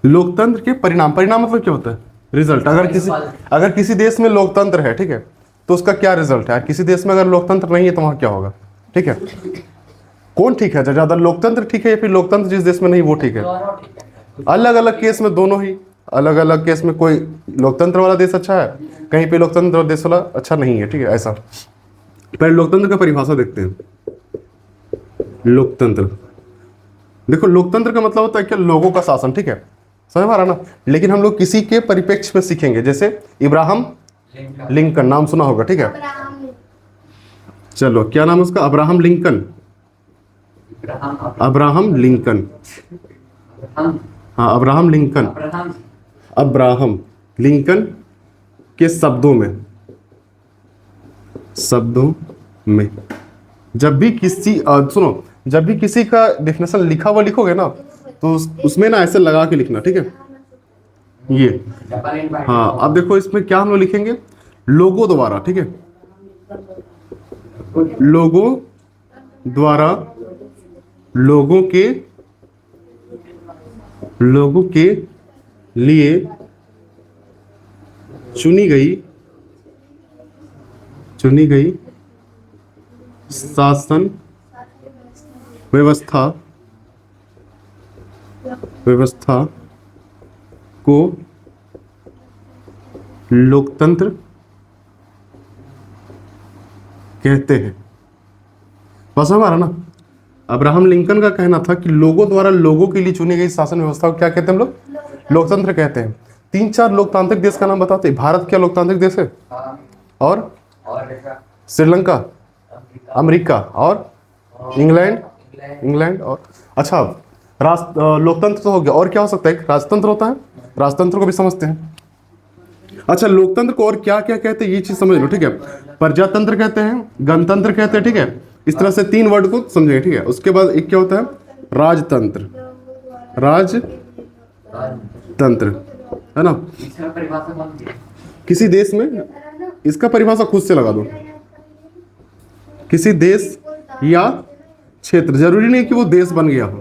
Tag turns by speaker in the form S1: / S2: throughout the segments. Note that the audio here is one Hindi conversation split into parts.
S1: लोकतंत्र के परिणाम, परिणाम मतलब क्या होता है? रिजल्ट। अगर किसी देश में लोकतंत्र है, ठीक है, तो उसका क्या रिजल्ट है? किसी देश में अगर लोकतंत्र नहीं है तो वहां क्या होगा? ठीक है, कौन ठीक है? ज्यादा लोकतंत्र ठीक है या फिर लोकतंत्र जिस देश में नहीं वो ठीक है? अलग अलग केस में दोनों ही, अलग अलग केस में कोई लोकतंत्र वाला देश अच्छा है, कहीं पे लोकतंत्र वाला देश वाला अच्छा नहीं है, ठीक है, ऐसा। पहले लोकतंत्र का परिभाषा देखते हैं। लोकतंत्र, देखो लोकतंत्र का मतलब होता है क्या? लोगों का शासन, ठीक है, समझ में आ रहा ना? लेकिन हम लोग किसी के परिप्रेक्ष्य में सीखेंगे, जैसे इब्राहम लिंकन, नाम सुना होगा, ठीक है। चलो, क्या नाम है उसका? Abraham Lincoln. अब्राहम लिंकन, हाँ, अब्राहम लिंकन। अब्राहम लिंकन के शब्दों में जब भी किसी सुनो, जब भी किसी का डेफिनेशन लिखा हुआ लिखोगे ना, तो उसमें ना ऐसे लगा के लिखना, ठीक है, ये। हाँ, अब देखो इसमें क्या हम लोग लिखेंगे? लोगों द्वारा, ठीक है, लोगों द्वारा लोगों के लिए चुनी गई शासन व्यवस्था को लोकतंत्र कहते हैं। बस हमारा ना, अब्राहम लिंकन का कहना था कि लोगों द्वारा लोगों के लिए चुनी गई शासन व्यवस्था को क्या कहते हैं हम लोग? लोकतंत्र कहते हैं। 3-4 लोकतांत्रिक देश का नाम बताते हैं। भारत क्या लोकतांत्रिक देश है? और श्रीलंका, अमेरिका, और इंग्लैंड और अच्छा, लोकतंत्र तो हो गया, और क्या हो सकता है? एक राजतंत्र होता है, राजतंत्र को भी समझते हैं। अच्छा, लोकतंत्र को और क्या क्या कहते हैं ये चीज समझ लो, ठीक है। प्रजातंत्र कहते हैं, गणतंत्र कहते हैं, ठीक है, इस तरह से 3 वर्ड को समझेंगे, ठीक है। उसके बाद एक क्या होता है? राजतंत्र, है ना। किसी देश में, इसका परिभाषा खुद से लगा दो, किसी देश या क्षेत्र, जरूरी नहीं कि वो देश बन गया हो,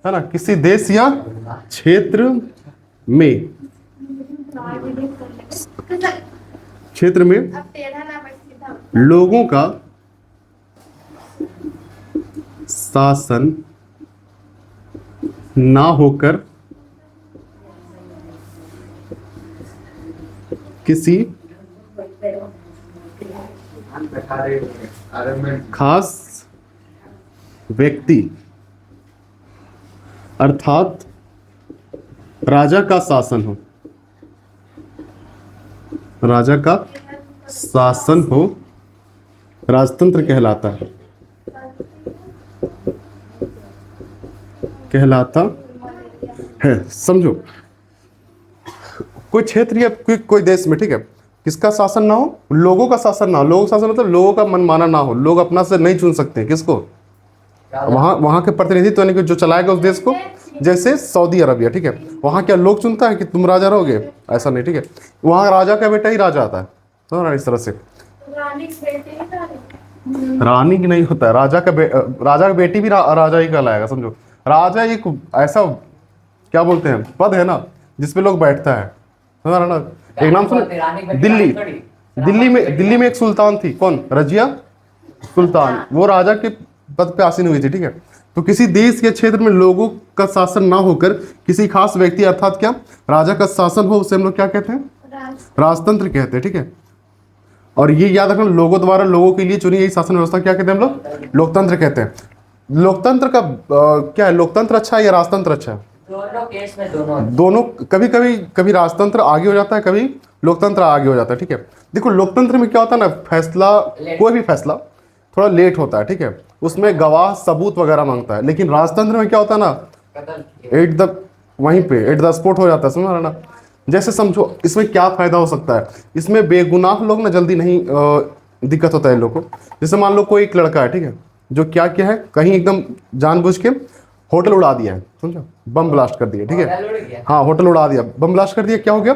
S1: है ना, किसी देश या क्षेत्र में लोगों का शासन ना होकर किसी खास व्यक्ति अर्थात राजा का शासन हो, राजा का शासन हो, राजतंत्र कहलाता है। समझो, कोई क्षेत्र या कोई देश में, ठीक है, किसका शासन ना हो? लोगों का शासन ना हो। लोगों का शासन मतलब लोगों का मनमाना ना हो, लोग अपना से नहीं चुन सकते हैं किसको? वहां के प्रतिनिधित्व, यानी कि जो चलाएगा उस देश को। जैसे सऊदी अरबिया, ठीक है, वहां क्या लोग चुनता है कि तुम राजा रहोगे? ऐसा नहीं, ठीक है, वहां राजा का बेटा ही राजा आता है, तो इस तरह से। रानी की नहीं होता है, राजा का बेटी भी राजा ही कहलाएगा, समझो। राजा एक ऐसा क्या बोलते हैं पद है ना, जिसपे लोग बैठता है, समझ ना। एक नाम सुनो, दिल्ली में एक सुल्तान थी, कौन? रजिया सुल्तान, वो राजा के पद पे आसीन हुई थी, ठीक है। तो किसी देश या क्षेत्र में लोगों का शासन ना होकर किसी खास व्यक्ति अर्थात क्या राजा का शासन हो, उसे हम लोग क्या कहते हैं? राजतंत्र कहते हैं, ठीक है। और ये याद रखना, लोगों द्वारा लोगों के लिए चुनी गई शासन व्यवस्था क्या कहते हैं हम लोग? लोकतंत्र कहते हैं। लोकतंत्र का क्या है? लोकतंत्र अच्छा है या राजतंत्र अच्छा है?
S2: दोनों केस में
S1: दोनों। कभी राजतंत्र आगे हो जाता है, कभी लोकतंत्र आगे हो जाता है, ठीक है। देखो लोकतंत्र में क्या होता है ना, फैसला, कोई भी फैसला थोड़ा लेट होता है, ठीक है, उसमें गवाह सबूत वगैरह मांगता है। लेकिन राजतंत्र में क्या होता है ना, वहीं पे एट द स्पॉट हो जाता है, समझ रहे ना। जैसे समझो, इसमें क्या फायदा हो सकता है? इसमें बेगुनाह लोग ना जल्दी नहीं दिक्कत होता है लोगों को। जैसे मान लो कोई एक लड़का है, ठीक है, जो क्या क्या है, कहीं एकदम जानबूझ के होटल उड़ा दिया है, समझो, बम ब्लास्ट कर दिया, ठीक है, हाँ, होटल उड़ा दिया, बम ब्लास्ट कर दिया, क्या हो गया?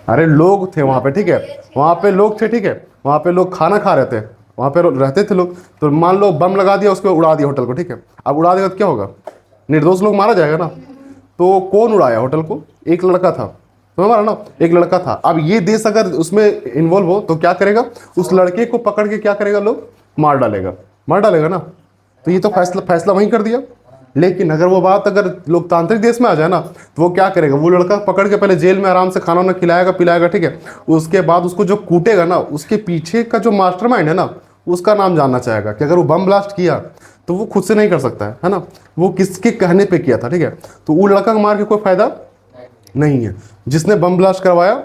S1: अरे लोग थे वहां पे, ठीक है, वहां पे लोग थे, ठीक है, वहां पे लोग खाना खा रहे थे, वहां पे रहते थे लोग, तो मान लो बम लगा दिया, उसको उड़ा दिया होटल को, ठीक है। अब उड़ा देगा तो क्या होगा? निर्दोष लोग मारा जाएगा ना। तो कौन उड़ाया होटल को? एक लड़का था, समझ रहा ना, एक लड़का था। अब ये देश अगर उसमें इन्वॉल्व हो तो क्या करेगा? उस लड़के को पकड़ के क्या करेगा? लोग मार डालेगा, मार डालेगा ना। तो ये तो फैसला फैसला वहीं कर दिया। लेकिन अगर वो बात अगर लोकतांत्रिक देश में आ जाए ना, तो वो क्या करेगा? वो लड़का पकड़ के पहले जेल में आराम से खाना वाना खिलाएगा पिलाएगा, ठीक है। उसके बाद उसको जो कूटेगा ना, उसके पीछे का जो मास्टरमाइंड है ना, उसका नाम जानना चाहेगा कि अगर वो बम ब्लास्ट किया तो वो खुद से नहीं कर सकता है ना, वो किसके कहने पे किया था, ठीक है। तो वो लड़का को मार के कोई फायदा नहीं है। जिसने बम ब्लास्ट करवाया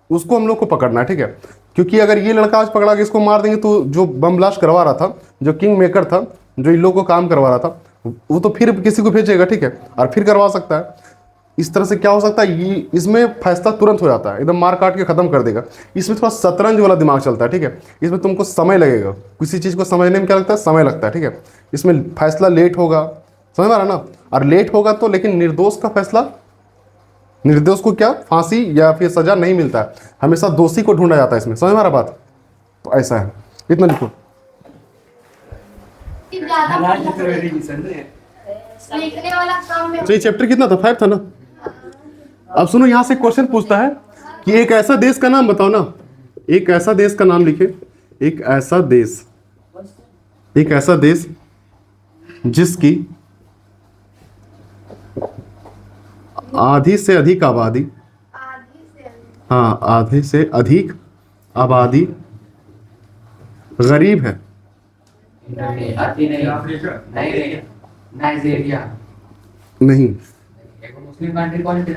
S1: उसको हम लोग को पकड़ना है, ठीक है। क्योंकि अगर ये लड़का आज पकड़ा के इसको मार देंगे तो जो बम ब्लास्ट करवा रहा था, जो किंग मेकर था, जो इन लोगों को काम करवा रहा था, वो तो फिर किसी को भेजेगा, ठीक है, और फिर करवा सकता है। इस तरह से क्या हो सकता है, ये इसमें फैसला तुरंत हो जाता है, एकदम मार काट के खत्म कर देगा। इसमें थोड़ा शतरंज वाला दिमाग चलता है, ठीक है। इसमें तुमको समय लगेगा, किसी चीज़ को समझने में क्या लगता है? समय लगता है, ठीक है। इसमें फैसला लेट होगा, समझ में आ रहा ना। और लेट होगा तो लेकिन निर्दोष का फैसला, निर्दोष को क्या फांसी या फिर सजा नहीं मिलता है, हमेशा दोषी को ढूंढा जाता है इसमें, समझ में आ रहा बात। तो ऐसा है, इतना लिखो। तो ये चैप्टर कितना था? 5 था ना। अब सुनो, यहां से क्वेश्चन पूछता है कि एक ऐसा देश का नाम बताओ ना, एक ऐसा देश का नाम लिखे। एक ऐसा देश, एक ऐसा देश जिसकी आधी से अधिक आबादी, हाँ आधे से अधिक आबादी गरीब है। नहीं,
S2: मुस्लिम कंट्री कौन सी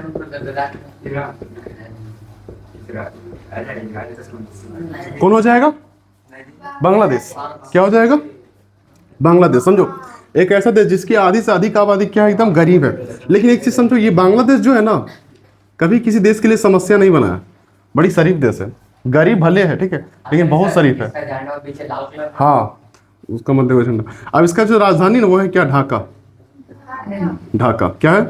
S1: कौन हो जाएगा? बांग्लादेश। क्या हो जाएगा? बांग्लादेश। समझो, एक ऐसा देश जिसकी आधी से अधिक आबादी क्या है? एकदम गरीब है। लेकिन एक चीज समझो, ये बांग्लादेश जो है ना, कभी किसी देश के लिए समस्या नहीं बना है। बड़ी शरीफ देश है, गरीब भले है, ठीक है, लेकिन बहुत शरीफ है। हाँ, उसका मध्य वजन। अब इसका जो राजधानी ना वो है क्या? ढाका। ढाका क्या है?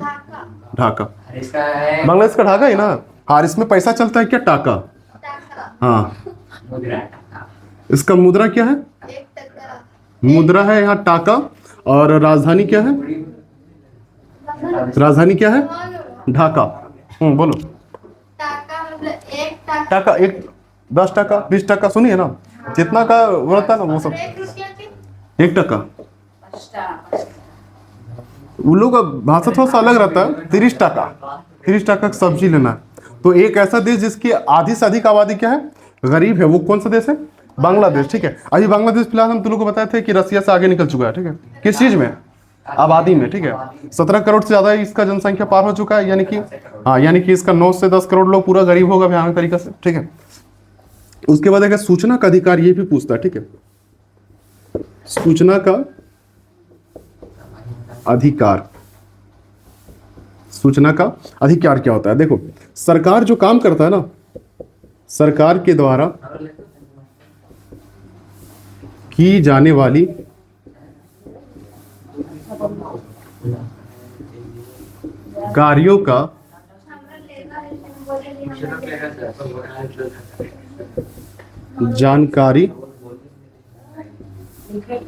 S1: ढाका। बांग्लादेश का ढाका ही ना। हाँ, इसमें पैसा चलता है क्या? टाका। हाँ, इसका मुद्रा क्या है? मुद्रा है यहाँ टाका। और राजधानी क्या है? राजधानी क्या है? ढाका। बोलो। टाका, एक 10 टका 20 टका, सुनिए ना, जितना का बोलता है ना वो सब। 1 टका। उन लोग का भाषा थोड़ा सा अलग रहता है। 30 टका, 30 टका सब्जी लेना है। तो एक ऐसा देश जिसकी आधी से अधिक आबादी क्या है? गरीब है। वो कौन सा देश है? बांग्लादेश, ठीक है। अभी बांग्लादेश फिलहाल हम तुम लोग को बताए थे कि रसिया से आगे निकल चुका है, ठीक है। किस चीज में? आबादी में, ठीक है। 17 करोड़ से ज्यादा इसका जनसंख्या पार हो चुका है, यानी कि हाँ, यानी कि इसका 9 से 10 करोड़ लोग पूरा गरीब होगा भयानक तरीके से, ठीक है। उसके बाद अगर सूचना का अधिकार, ये भी पूछता है, ठीक है। सूचना का अधिकार, सूचना का अधिकार क्या होता है? देखो, सरकार जो काम करता है ना, सरकार के द्वारा की जाने वाली कार्यों का जानकारी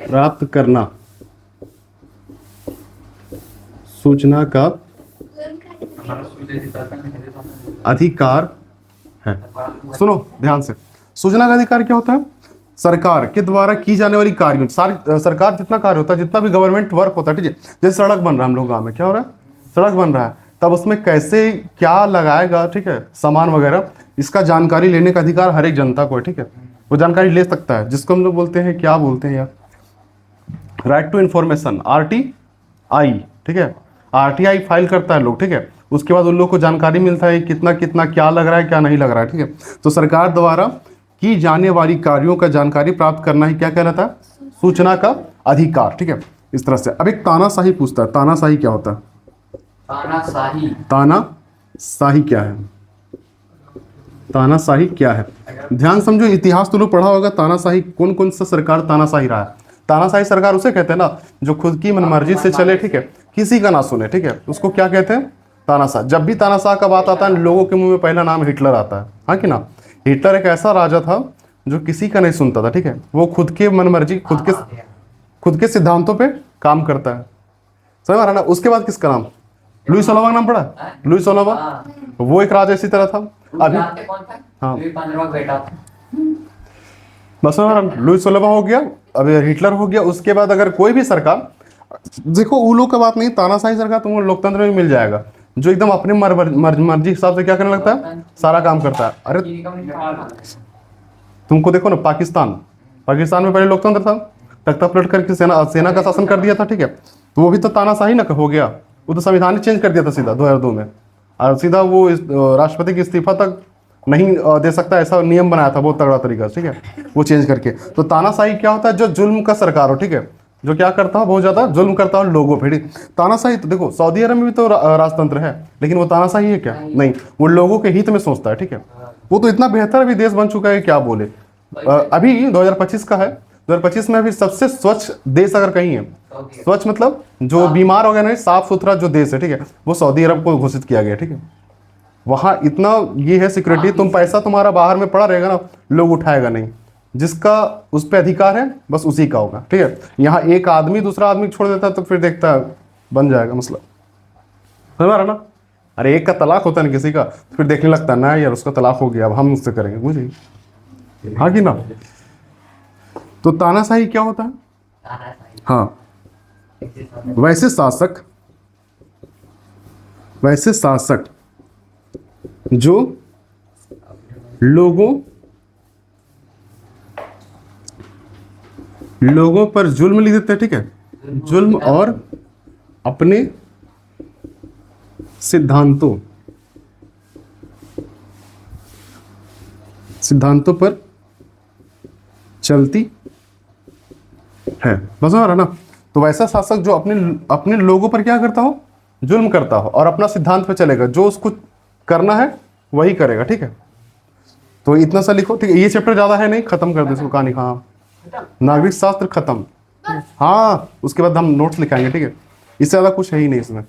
S1: प्राप्त करना सूचना का अधिकार है। सुनो ध्यान से, सूचना का अधिकार क्या होता है? सरकार के द्वारा की जाने वाली कार्यों, सारी सरकार जितना कार्य होता है, जितना भी गवर्नमेंट वर्क होता है, ठीक है। जैसे सड़क बन रहा है हम लोग गाँव में, क्या हो रहा है? सड़क बन रहा है, तब उसमें कैसे क्या लगाएगा, ठीक है, सामान वगैरह, इसका जानकारी लेने का अधिकार हर एक जनता को है, ठीक है। वो जानकारी ले सकता है, जिसको हम लोग बोलते हैं, क्या बोलते हैं यार, राइट टू इन्फॉर्मेशन, RTI, ठीक है। RTI फाइल करता है लोग, ठीक है। उसके बाद उन लोग को जानकारी मिलता है कितना कितना क्या लग रहा है, क्या नहीं लग रहा है, ठीक है। तो सरकार द्वारा की जाने वाली कार्यों का जानकारी प्राप्त करना ही क्या कहलाता है? सूचना का अधिकार, ठीक है। इस तरह से। अब एक तानाशाही पूछता है, तानाशाही क्या होता है?
S2: तानाशाही,
S1: तानाशाही क्या है? तानाशाही क्या है? ध्यान समझो, इतिहास तो लोग पढ़ा होगा। तानाशाही, कौन कौन सा सरकार तानाशाही रहा है? तानाशाही सरकार उसे कहते हैं ना जो खुद की मनमर्जी से चले, ठीक है, किसी का ना सुने, ठीक है, उसको क्या कहते हैं? तानाशाह। जब भी तानाशाह का बात आता है, लोगों के मुंह में पहला नाम हिटलर आता है, हाँ कि ना। हिटलर एक ऐसा राजा था जो किसी का नहीं सुनता था, ठीक है। वो खुद के मनमर्जी, खुद के सिद्धांतों पे काम करता है, समझ में आ रहा ना। उसके बाद किसका नाम, लुई सोलहवां का नाम पड़ा, लुई सोलहवां,
S2: हाँ,
S1: वो एक राजा इसी तरह था। अभी
S2: जानते कौन था?
S1: हाँ।
S2: लुई 15वां बेटा था।
S1: बस समझ में आ रहा, लुई सोलहवां हो गया, अभी हिटलर हो गया। उसके बाद अगर कोई भी सरकार, देखो उलू का बात नहीं, तानाशाही सरकार तुमको लोकतंत्र में मिल जाएगा, जो एकदम अपने मर्जी हिसाब से क्या करने लगता है, सारा काम करता है। अरे
S2: चीनी का मिठाई।
S1: तुमको देखो ना, पाकिस्तान, पाकिस्तान में पहले लोकतंत्र था, तख्ता पलट करके सेना का शासन कर दिया था, ठीक है। तो वो भी तो तानाशाही ना हो गया, वो तो संविधान ही चेंज कर दिया था सीधा 2002 में, और सीधा वो राष्ट्रपति की इस्तीफा तक नहीं दे सकता, ऐसा नियम बनाया था बहुत तगड़ा तरीका से, ठीक है, वो चेंज करके। तो तानाशाही क्या होता है, जो जुल्म का सरकार हो, ठीक है, जो क्या करता हो, बहुत ज्यादा जुल्म करता हो लोगों पे, ठीक। तानाशाही तो देखो सऊदी अरब में भी तो राजतंत्र है, लेकिन वो तानाशाही है क्या, नहीं, वो लोगों के हित में सोचता है, ठीक है। वो तो इतना बेहतर अभी देश बन चुका है, क्या बोले। अभी 2025 का है, 2025 में अभी सबसे स्वच्छ देश अगर कहीं है, स्वच्छ मतलब जो बीमार वगैरह नहीं, साफ सुथरा जो देश है, ठीक है, वो सऊदी अरब को घोषित किया गया, ठीक है। वहां इतना ये है सिक्योरिटी, तुम पैसा तुम्हारा बाहर में पड़ा रहेगा ना, लोग उठाएगा नहीं, जिसका उस पर अधिकार है बस उसी का होगा, ठीक है। यहाँ एक आदमी दूसरा आदमी छोड़ देता है तो फिर देखता है बन जाएगा मसला, समझ रहा ना। अरे एक का तलाक होता है ना किसी का, तो फिर देखने लगता है ना यार उसका तलाक हो गया, अब हम उससे करेंगे, बुझे, हाँ कि ना। तो तानाशाही क्या होता है,
S2: तानाशाही।
S1: हाँ, वैसे शासक जो लोगों पर जुल्म लिख देते हैं, ठीक है, जुल्म और अपने सिद्धांतों पर चलती है, बस हो रहा ना। तो वैसा शासक जो अपने लोगों पर क्या करता हो, जुल्म करता हो, और अपना सिद्धांत पे चलेगा, जो उसको करना है वही करेगा, ठीक है। तो इतना सा लिखो, ठीक है, ये चैप्टर ज्यादा है नहीं, खत्म कर दो इसको कहानी। हाँ, नागरिक शास्त्र खत्म, हाँ, उसके बाद हम नोट्स लिखाएंगे, ठीक है, इससे ज्यादा कुछ है ही नहीं इसमें।